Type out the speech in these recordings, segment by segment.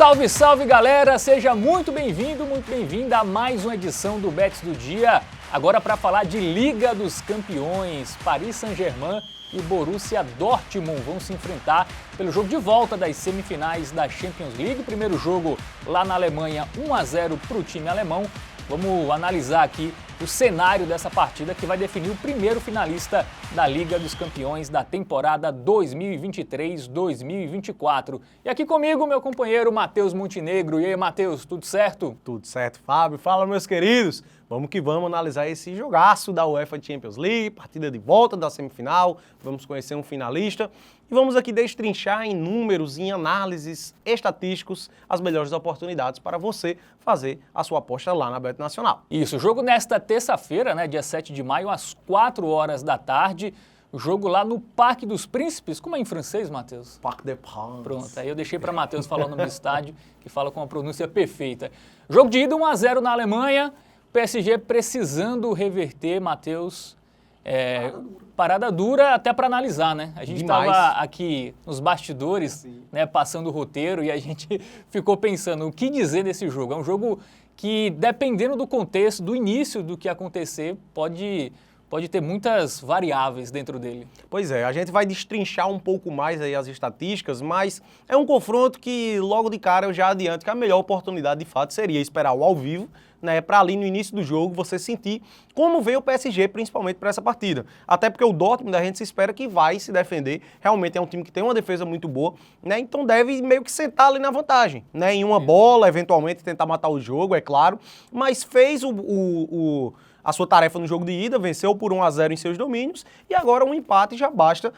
Salve, salve galera! Seja muito bem-vindo, muito bem-vinda a mais uma edição do Bets do Dia. Agora para falar de Liga dos Campeões, Paris Saint-Germain e Borussia Dortmund vão se enfrentar pelo jogo de volta das semifinais da Champions League. Primeiro jogo lá na Alemanha, 1-0 para o time alemão. Vamos analisar aqui o cenário dessa partida que vai definir o primeiro finalista da Liga dos Campeões da temporada 2023-2024. E aqui comigo, meu companheiro Matheus Montenegro. E aí, Matheus, tudo certo? Tudo certo, Fábio. Fala, meus queridos. Vamos que vamos analisar esse jogaço da UEFA Champions League, partida de volta da semifinal. Vamos conhecer um finalista. E vamos aqui destrinchar em números, em análises estatísticos, as melhores oportunidades para você fazer a sua aposta lá na Bet Nacional. Isso, jogo nesta terça-feira, né, dia 7 de maio, às 4 horas da tarde. O jogo lá no Parque dos Príncipes. Como é em francês, Matheus? Parc des Princes. Pronto, aí eu deixei para Matheus falar o nome do estádio, que fala com a pronúncia perfeita. Jogo de ida 1-0 na Alemanha. PSG precisando reverter, Matheus. Parada dura até para analisar, né? A gente estava aqui nos bastidores, né, passando o roteiro e a gente ficou pensando o que dizer desse jogo. É um jogo que, dependendo do contexto, do início do que acontecer, pode ter muitas variáveis dentro dele. Pois é, a gente vai destrinchar um pouco mais aí as estatísticas, mas é um confronto que logo de cara eu já adianto que a melhor oportunidade de fato seria esperar o ao vivo, né, para ali no início do jogo você sentir como veio o PSG, principalmente para essa partida. Até porque o Dortmund a gente se espera que vai se defender, realmente é um time que tem uma defesa muito boa, né, então deve meio que sentar ali na vantagem, né, em uma bola, eventualmente tentar matar o jogo, é claro, mas fez a sua tarefa no jogo de ida, venceu por 1-0 em seus domínios e agora um empate já basta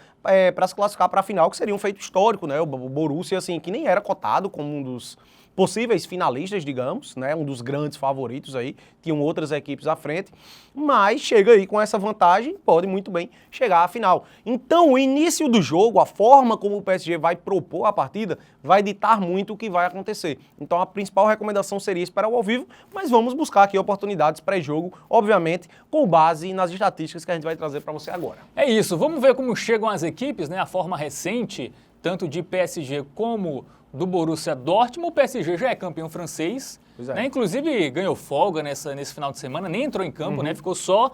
para se classificar para a final, que seria um feito histórico, né? O Borussia, assim, que nem era cotado como um dos possíveis finalistas, digamos, né? Um dos grandes favoritos aí, tinham outras equipes à frente, mas chega aí com essa vantagem, pode muito bem chegar à final. Então, o início do jogo, a forma como o PSG vai propor a partida, vai ditar muito o que vai acontecer. Então, a principal recomendação seria esperar o ao vivo, mas vamos buscar aqui oportunidades pré-jogo, obviamente, com base nas estatísticas que a gente vai trazer para você agora. É isso, vamos ver como chegam as equipes, né? A forma recente, tanto de PSG como do Borussia Dortmund. O PSG já é campeão francês, né? Inclusive ganhou folga nesse final de semana, nem entrou em campo, né? Ficou só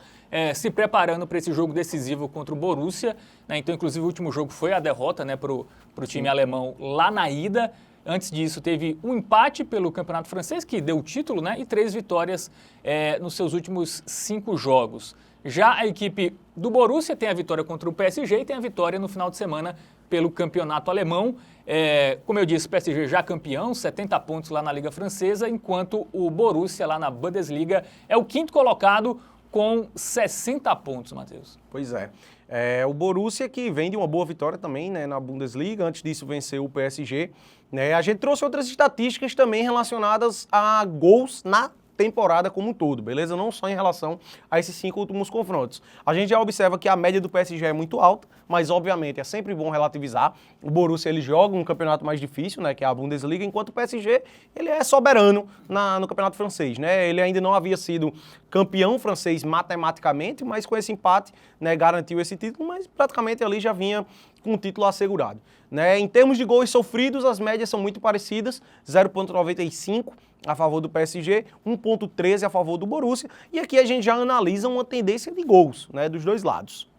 se preparando para esse jogo decisivo contra o Borussia, né? Então, inclusive, o último jogo foi a derrota, né, para o time alemão lá na ida. Antes disso, teve um empate pelo Campeonato Francês, que deu o título, né? E 3 vitórias nos seus últimos 5 jogos. Já a equipe do Borussia tem a vitória contra o PSG e tem a vitória no final de semana pelo Campeonato Alemão. Como eu disse, o PSG já campeão, 70 pontos lá na Liga Francesa, enquanto o Borussia lá na Bundesliga é o 5º colocado com 60 pontos, Matheus. Pois é. O Borussia que vem de uma boa vitória também, né, na Bundesliga, antes disso venceu o PSG. Né? A gente trouxe outras estatísticas também relacionadas a gols na temporada como um todo, beleza? Não só em relação a esses 5 últimos confrontos. A gente já observa que a média do PSG é muito alta, mas obviamente é sempre bom relativizar. O Borussia ele joga um campeonato mais difícil, né, que é a Bundesliga, enquanto o PSG ele é soberano no campeonato francês, né? Ele ainda não havia sido campeão francês matematicamente, mas com esse empate, né, garantiu esse título, mas praticamente ali já vinha com o título assegurado. Né? Em termos de gols sofridos, as médias são muito parecidas, 0,95 a favor do PSG, 1,13 a favor do Borussia, e aqui a gente já analisa uma tendência de gols, né, dos dois lados.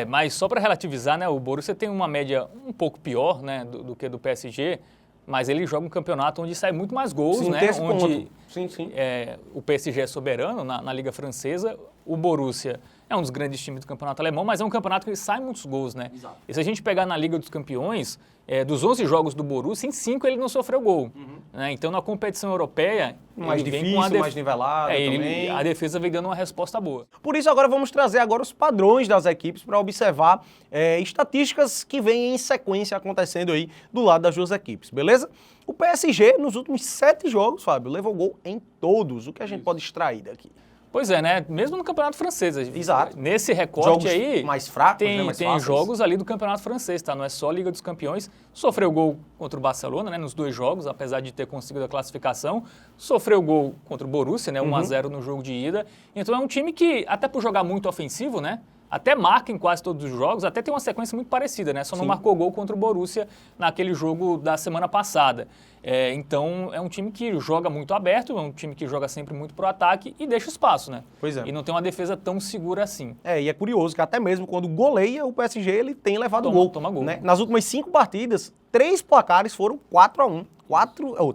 Mas só para relativizar, né, o Borussia tem uma média um pouco pior, né, do que do PSG, mas ele joga um campeonato onde sai muito mais gols, sim, né, onde sim. O PSG é soberano na Liga Francesa, o Borussia é um dos grandes times do campeonato alemão, mas é um campeonato que sai muitos gols, né? Exato. E se a gente pegar na Liga dos Campeões, dos 11 jogos do Borussia, em 5 ele não sofreu gol. Né? Então, na competição europeia, mais difícil, mais nivelado também. A defesa vem dando uma resposta boa. Por isso, agora vamos trazer agora os padrões das equipes para observar estatísticas que vêm em sequência acontecendo aí do lado das duas equipes, beleza? O PSG, nos últimos 7 jogos, Fábio, levou gol em todos. O que a gente pode extrair daqui? Pois é, né? Mesmo no Campeonato Francês. Exato. Nesse recorte jogos aí... mais fracos, tem, mais tem fáceis. jogos ali do Campeonato Francês, tá? Não é só a Liga dos Campeões. Sofreu gol contra o Barcelona, né? Nos 2 jogos, apesar de ter conseguido a classificação. Sofreu gol contra o Borussia, né? 1-0 no jogo de ida. Então é um time que, até por jogar muito ofensivo, né? até marca em quase todos os jogos, até tem uma sequência muito parecida, né? Só não marcou gol contra o Borussia naquele jogo da semana passada. Então, é um time que joga muito aberto, é um time que joga sempre muito pro ataque e deixa espaço, né? Pois é. E não tem uma defesa tão segura assim. E é curioso que até mesmo quando goleia o PSG, ele tem levado gol. Toma gol. Né? Nas últimas 5 partidas, 3 placares foram 4-1.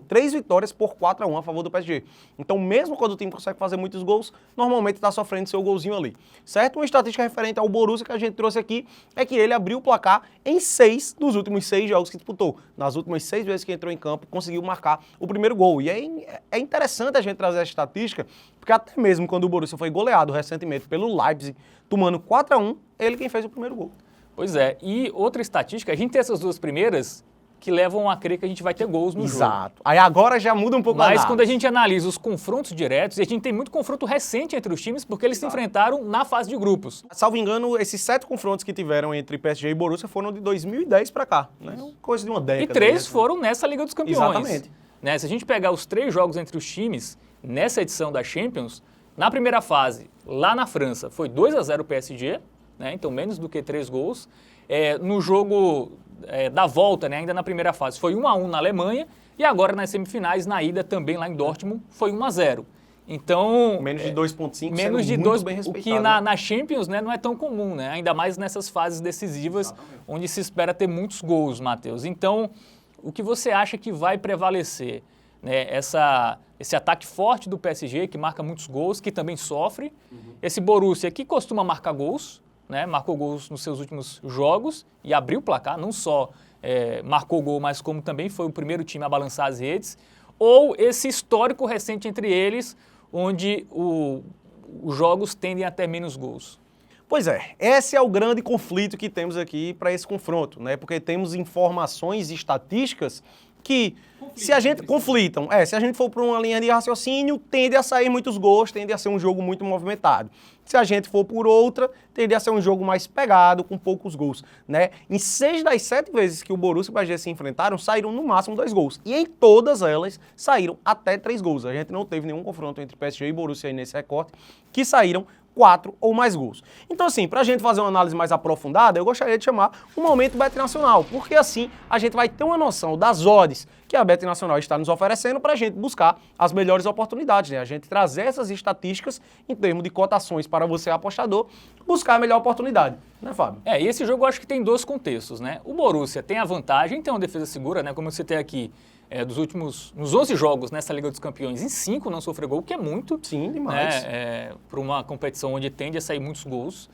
3 vitórias por 4-1 a favor do PSG. Então, mesmo quando o time consegue fazer muitos gols, normalmente está sofrendo seu golzinho ali. Certo? Uma estatística referente ao Borussia que a gente trouxe aqui é que ele abriu o placar em 6 dos últimos 6 jogos que disputou. Nas últimas 6 vezes que entrou em campo, conseguiu marcar o primeiro gol. E é interessante a gente trazer essa estatística, porque até mesmo quando o Borussia foi goleado recentemente pelo Leipzig, tomando 4-1, ele quem fez o primeiro gol. Pois é. E outra estatística, a gente tem essas duas primeiras que levam a crer que a gente vai ter gols no jogo. Exato. Aí agora já muda um pouco a Mas quando a gente analisa os confrontos diretos, e a gente tem muito confronto recente entre os times, porque eles se enfrentaram na fase de grupos. Salvo engano, esses 7 confrontos que tiveram entre PSG e Borussia foram de 2010 para cá. Né? Coisa de uma década. E 3 foram nessa Liga dos Campeões. Exatamente. Né? Se a gente pegar os 3 jogos entre os times, nessa edição da Champions, na primeira fase, lá na França, foi 2-0 o PSG, né? Então menos do que 3 gols. No jogo da volta, né, ainda na primeira fase, foi 1-1 na Alemanha, e agora nas semifinais, na ida também lá em Dortmund, foi 1-0. Então... Menos de 2,5, menos de muito 2, bem o respeitado. que na Champions, né, não é tão comum, né? Ainda mais nessas fases decisivas, exatamente, onde se espera ter muitos gols, Matheus. Então, o que você acha que vai prevalecer? Né, esse ataque forte do PSG, que marca muitos gols, que também sofre. Esse Borussia, que costuma marcar gols, né, marcou gols nos seus últimos jogos e abriu o placar, não só marcou gol, mas como também foi o primeiro time a balançar as redes, ou esse histórico recente entre eles, onde os jogos tendem a ter menos gols. Pois é, esse é o grande conflito que temos aqui para esse confronto, né? Porque temos informações e estatísticas que se a gente conflitam, se a gente for para uma linha de raciocínio, tende a sair muitos gols, tende a ser um jogo muito movimentado. Se a gente for por outra, tende a ser um jogo mais pegado, com poucos gols, né? Em 6 das 7 vezes que o Borussia e o PSG se enfrentaram, saíram no máximo 2 gols. E em todas elas, saíram até 3 gols. A gente não teve nenhum confronto entre PSG e Borussia aí nesse recorte, que saíram 4 ou mais gols. Então, assim, para a gente fazer uma análise mais aprofundada, eu gostaria de chamar um momento Bet Nacional, porque assim a gente vai ter uma noção das odds que a Bet Nacional está nos oferecendo para a gente buscar as melhores oportunidades, né? A gente trazer essas estatísticas em termos de cotações para você, apostador, buscar a melhor oportunidade, né, Fábio? E esse jogo eu acho que tem 2 contextos, né? O Borussia tem a vantagem, tem uma defesa segura, né? Como você tem aqui, nos 11 jogos nessa Liga dos Campeões, em 5 não sofreu gol, que é muito. Sim, demais. Para uma competição onde tende a sair muitos gols.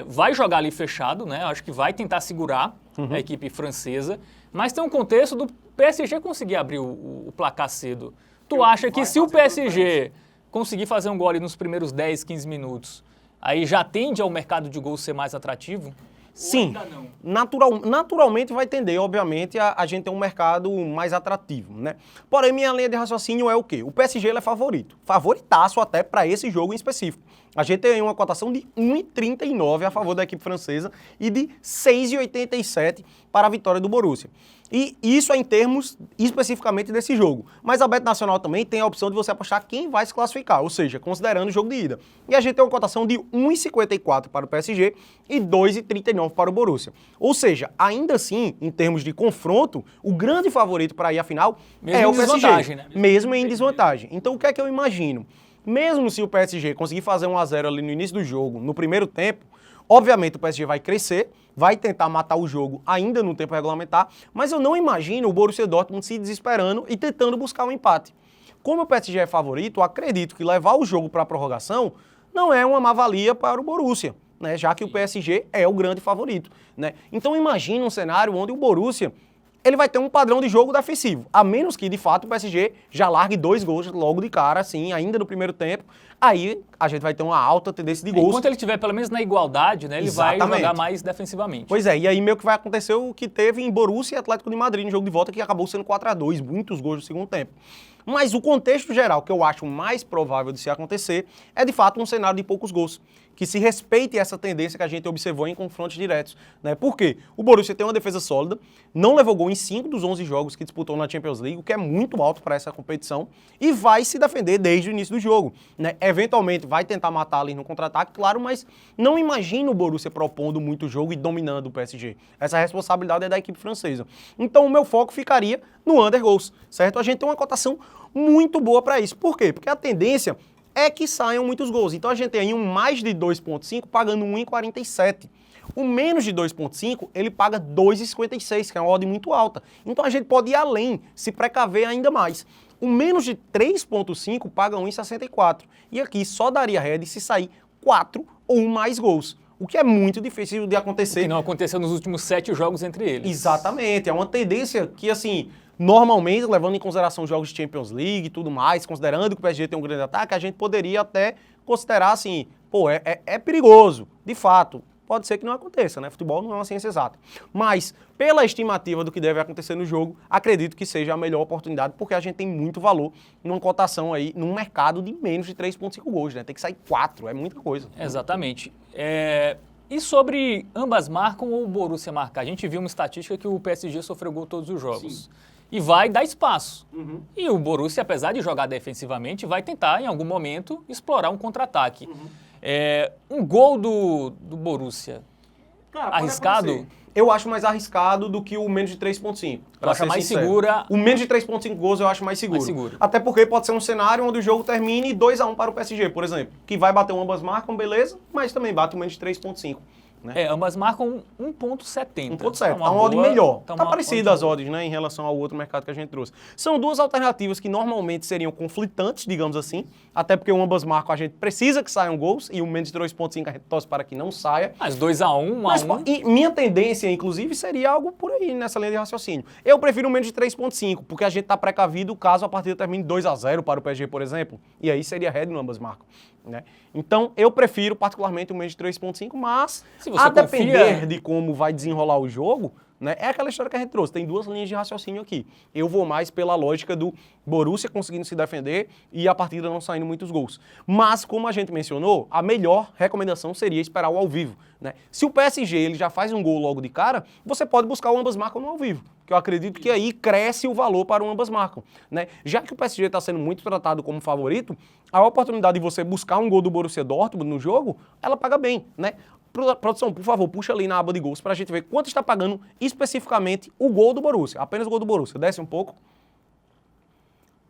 Vai jogar ali fechado, né? Acho que vai tentar segurar a equipe francesa, mas tem um contexto do PSG conseguir abrir o placar cedo. Tu acha que se o PSG conseguir fazer um gol ali nos primeiros 10, 15 minutos, aí já tende ao mercado de gols ser mais atrativo? Sim, naturalmente vai tender, obviamente, a gente ter um mercado mais atrativo, né? Porém, minha linha de raciocínio é o quê? O PSG ele é favorito, favoritaço até para esse jogo em específico. A gente tem uma cotação de 1,39 a favor da equipe francesa e de 6,87 para a vitória do Borussia. E isso é em termos especificamente desse jogo. Mas a Bet Nacional também tem a opção de você apostar quem vai se classificar, ou seja, considerando o jogo de ida. E a gente tem uma cotação de 1,54 para o PSG e 2,39 para o Borussia. Ou seja, ainda assim, em termos de confronto, o grande favorito para ir à final é o PSG. Né? Mesmo em desvantagem. Então o que é que eu imagino? Mesmo se o PSG conseguir fazer 1-0 ali no início do jogo, no primeiro tempo, obviamente o PSG vai crescer, vai tentar matar o jogo ainda no tempo regulamentar, mas eu não imagino o Borussia Dortmund se desesperando e tentando buscar um empate. Como o PSG é favorito, eu acredito que levar o jogo para a prorrogação não é uma má-valia para o Borussia, né, já que o PSG é o grande favorito. Né? Então imagine um cenário onde o Borussia ele vai ter um padrão de jogo defensivo, a menos que, de fato, o PSG já largue 2 gols logo de cara, assim, ainda no primeiro tempo, aí a gente vai ter uma alta tendência de gols. Enquanto ele estiver, pelo menos, na igualdade, né, ele vai jogar mais defensivamente. Pois é, e aí meio que vai acontecer o que teve em Borussia e Atlético de Madrid no jogo de volta, que acabou sendo 4-2, muitos gols no segundo tempo. Mas o contexto geral, que eu acho mais provável de se acontecer, é de fato um cenário de poucos gols, que se respeite essa tendência que a gente observou em confrontos diretos, né? Por quê? O Borussia tem uma defesa sólida, não levou gol em 5 dos 11 jogos que disputou na Champions League, o que é muito alto para essa competição, e vai se defender desde o início do jogo, né? Eventualmente vai tentar matar ali no contra-ataque, claro, mas não imagino o Borussia propondo muito jogo e dominando o PSG. Essa responsabilidade é da equipe francesa. Então o meu foco ficaria no under goals, certo? A gente tem uma cotação muito boa para isso. Por quê? Porque a tendência é que saiam muitos gols. Então a gente tem aí um mais de 2.5 pagando 1,47. O menos de 2.5, ele paga 2,56, que é uma odd muito alta. Então a gente pode ir além, se precaver ainda mais. O menos de 3.5 paga 1,64. E aqui só daria head se sair 4 ou mais gols. O que é muito difícil de acontecer. O que não aconteceu nos últimos 7 jogos entre eles. Exatamente. É uma tendência que, assim, normalmente, levando em consideração os jogos de Champions League e tudo mais, considerando que o PSG tem um grande ataque, a gente poderia até considerar assim, pô, é perigoso, de fato. Pode ser que não aconteça, né? Futebol não é uma ciência exata. Mas, pela estimativa do que deve acontecer no jogo, acredito que seja a melhor oportunidade, porque a gente tem muito valor numa cotação aí, num mercado de menos de 3,5 gols, né? Tem que sair 4, é muita coisa. Exatamente. E sobre ambas marcam ou o Borussia marcar? A gente viu uma estatística que o PSG sofreu gol todos os jogos. Sim. E vai dar espaço. Uhum. E o Borussia, apesar de jogar defensivamente, vai tentar, em algum momento, explorar um contra-ataque. Uhum. Um gol do Borussia, cara, arriscado? Eu acho mais arriscado do que o menos de 3.5. Eu acho mais segura. O menos de 3.5 gols eu acho mais seguro. Até porque pode ser um cenário onde o jogo termine 2-1 para o PSG, por exemplo. Que vai bater ambas marcam, beleza, mas também bate o menos de 3.5. Né? Ambas marcam 1,70. 1,70. Tá uma odd melhor. Tá parecida as odds, né, em relação ao outro mercado que a gente trouxe. São duas alternativas que normalmente seriam conflitantes, digamos assim, até porque o ambas marcam a gente precisa que saiam gols e o menos de 2,5 a gente torce para que não saia. Mas 2-1, 1-1. E minha tendência, inclusive, seria algo por aí, nessa linha de raciocínio. Eu prefiro o menos de 3,5, porque a gente tá precavido caso a partida termine 2-0 para o PSG, por exemplo, e aí seria head no ambas marcam. Né? Então, eu prefiro particularmente o menos de 3.5, mas a depender de como vai desenrolar o jogo, né, é aquela história que a gente trouxe. Tem duas linhas de raciocínio aqui. Eu vou mais pela lógica do Borussia conseguindo se defender e a partida não saindo muitos gols. Mas, como a gente mencionou, a melhor recomendação seria esperar o ao vivo. Né? Se o PSG ele já faz um gol logo de cara, você pode buscar o ambas marcam no ao vivo. Que eu acredito que aí cresce o valor para o ambas marcam. Né? Já que o PSG está sendo muito tratado como favorito, a oportunidade de você buscar um gol do Borussia Dortmund no jogo, ela paga bem, né? Produção, por favor, puxa ali na aba de gols para a gente ver quanto está pagando especificamente o gol do Borussia. Apenas o gol do Borussia. Desce um pouco.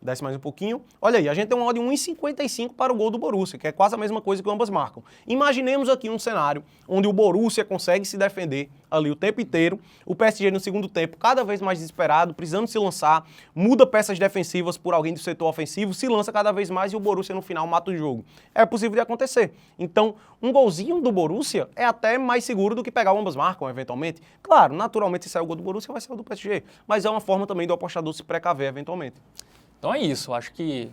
Desce mais um pouquinho. Olha aí, a gente tem uma odd de 1,55 para o gol do Borussia, que é quase a mesma coisa que ambas marcam. Imaginemos aqui um cenário onde o Borussia consegue se defender ali o tempo inteiro, o PSG no segundo tempo cada vez mais desesperado, precisando se lançar, muda peças defensivas por alguém do setor ofensivo, se lança cada vez mais e o Borussia no final mata o jogo. É possível de acontecer. Então, um golzinho do Borussia é até mais seguro do que pegar o ambas marcam, eventualmente. Claro, naturalmente se sair o gol do Borussia vai ser o do PSG, mas é uma forma também do apostador se precaver eventualmente. Então é isso, acho que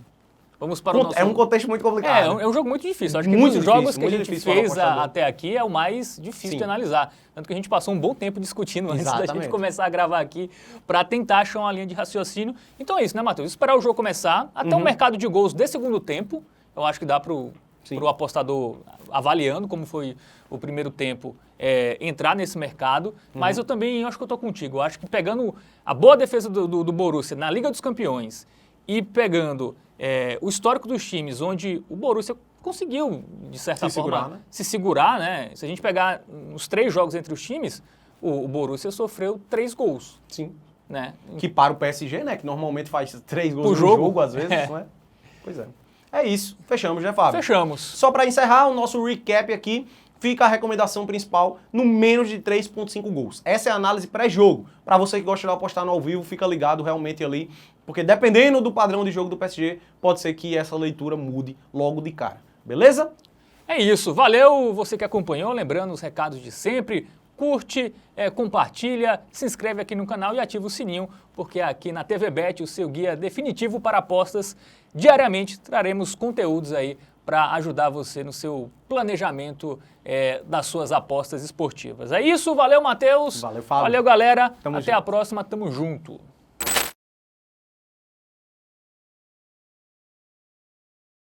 vamos para o nosso... É um contexto muito complicado. É um jogo muito difícil. Acho que dos jogos que a gente fez até aqui é o mais difícil de analisar. Tanto que a gente passou um bom tempo discutindo antes da gente começar a gravar aqui para tentar achar uma linha de raciocínio. Então é isso, né, Matheus? Esperar o jogo começar, até o mercado de gols de segundo tempo, eu acho que dá para o apostador, avaliando como foi o primeiro tempo, entrar nesse mercado. Mas eu também acho que eu estou contigo. Eu acho que pegando a boa defesa do Borussia na Liga dos Campeões, e pegando o histórico dos times, onde o Borussia conseguiu, de certa forma, se segurar, né? Se a gente pegar os 3 jogos entre os times, o Borussia sofreu 3 gols. Sim. Né? Que para o PSG, né? Que normalmente faz 3 gols no jogo, às vezes, não é? Pois é. É isso. Fechamos, né, Fábio? Fechamos. Só para encerrar o nosso recap aqui, fica a recomendação principal no menos de 3.5 gols. Essa é a análise pré-jogo. Para você que gosta de apostar no ao vivo, fica ligado realmente ali, porque dependendo do padrão de jogo do PSG, pode ser que essa leitura mude logo de cara. Beleza? É isso. Valeu você que acompanhou. Lembrando os recados de sempre. Curte, compartilha, se inscreve aqui no canal e ativa o sininho, porque aqui na TVBet, o seu guia definitivo para apostas, diariamente traremos conteúdos aí para ajudar você no seu planejamento das suas apostas esportivas. É isso, valeu, Matheus. Valeu, Fábio. Valeu, galera. Até a próxima, tamo junto.